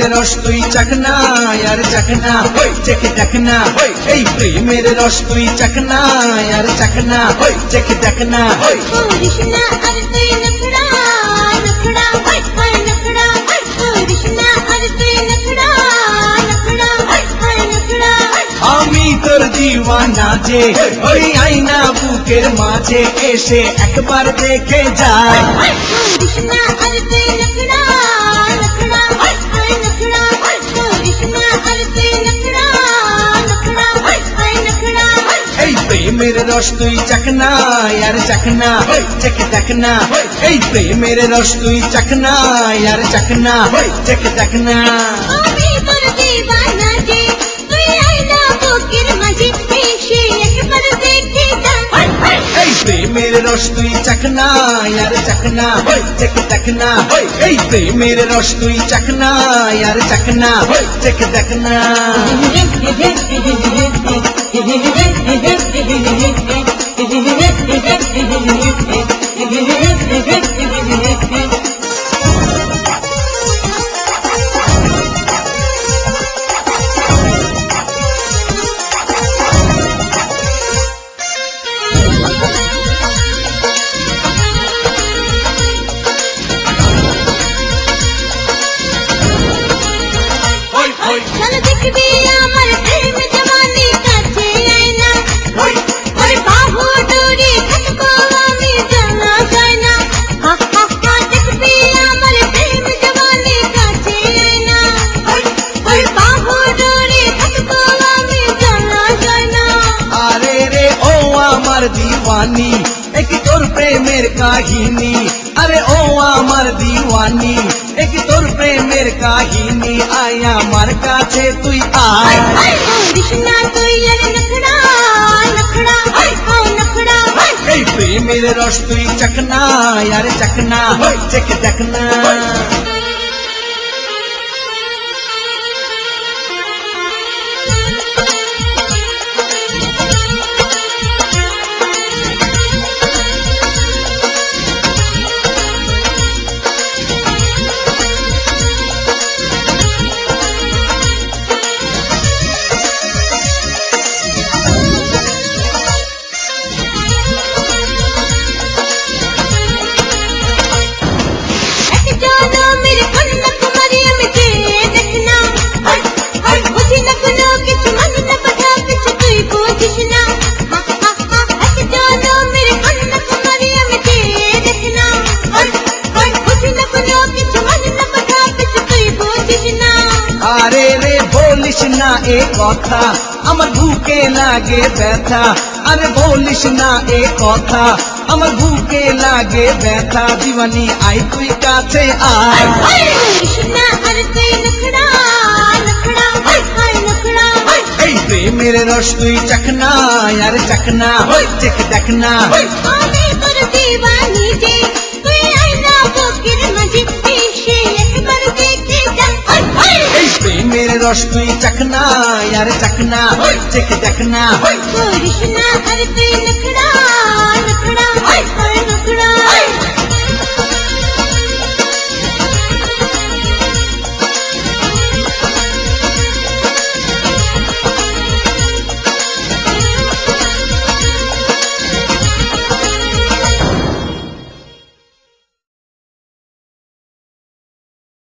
প্রেমের রস তুই চাকনা আর চাকনা চেখে দেখনা এই প্রেমের রস তুই চাকনা আর চাকনা চেখে দেখনা করিস না আর তুই নখরা নখরা হায় নখরা করিস না আর তুই নখরা নখরা হায় নখরা আমি তোর দিওয়ানা যে ওই আয়না বুকের মাঝে এসে একবার দেখে যা করিস না আর তুই নখরা নখরা হায় নখরা করিস না আর তুই নখরা নখরা হায় নখরা এই প্রেমের রস তুই চাকনা আর চাকনা চেখে দেখনা এই প্রেমের রস তুই চাকনা আর চাকনা চেখে দেখনা আমি তোর দিওয়ানা যে তুই আয়না বুকের মাঝে এসে একবার দেখে যা এই প্রেমের রস তুই চাকনা আর চাকনা চেখে দেখনা এই প্রেমের রস তুই চাকনা আর চাকনা চেখে দেখনা চল দেখবি আমার প্রেম জওয়ানি কাছে আয়না ওরে বাহু ডোরে থাকবো আমি জানা যায় না হা হা হা দেখবি আমার প্রেম জওয়ানি কাছে আয়না ওরে বাহু ডোরে থাকবো আমি জানা যায় না আরে রে ও আমার দিওয়ানি এক তোর প্রেমের কাহিনী আরে ও আমার দিওয়ানি এক তোর প্রেমের কাহিনী আয় আমার কাছে তুই আয় করিস না তুই আর নখরা নখরা ও নখরা এই প্রেমের রস তুই চাকনা আর চাকনা চেখে দেখনা मेरे कन्याकुमारी में देखना हर बुझी न कुनो किछ मन न बता किछ तुई बुझिस ना जानो मेरे कन्याकुमारी में देखना हर बुझी न कुनो किछ मन न बता किछ तुई बुझिस ना আরে রে বলিস না এ কথা আমার বুকে লাগে ব্যথা আরে বলিস না এ কথা আমার বুকে লাগে ব্যথা দিওয়ানি আই তুই কাছে আয় করিস না আর তুই নখরা নখরা হায় নখরা এই প্রেমের রস তুই চাকনা আর চাকনা চেখে দেখনা আমি তোর দিওয়ানি যে তুই আয়না বুকের মাঝে এসে একবার দেখে যা এই প্রেমের রস তুই চাকনা আর চাকনা চেখে দেখনা করিস না আর তুই নখরা নখরা হায় নখরা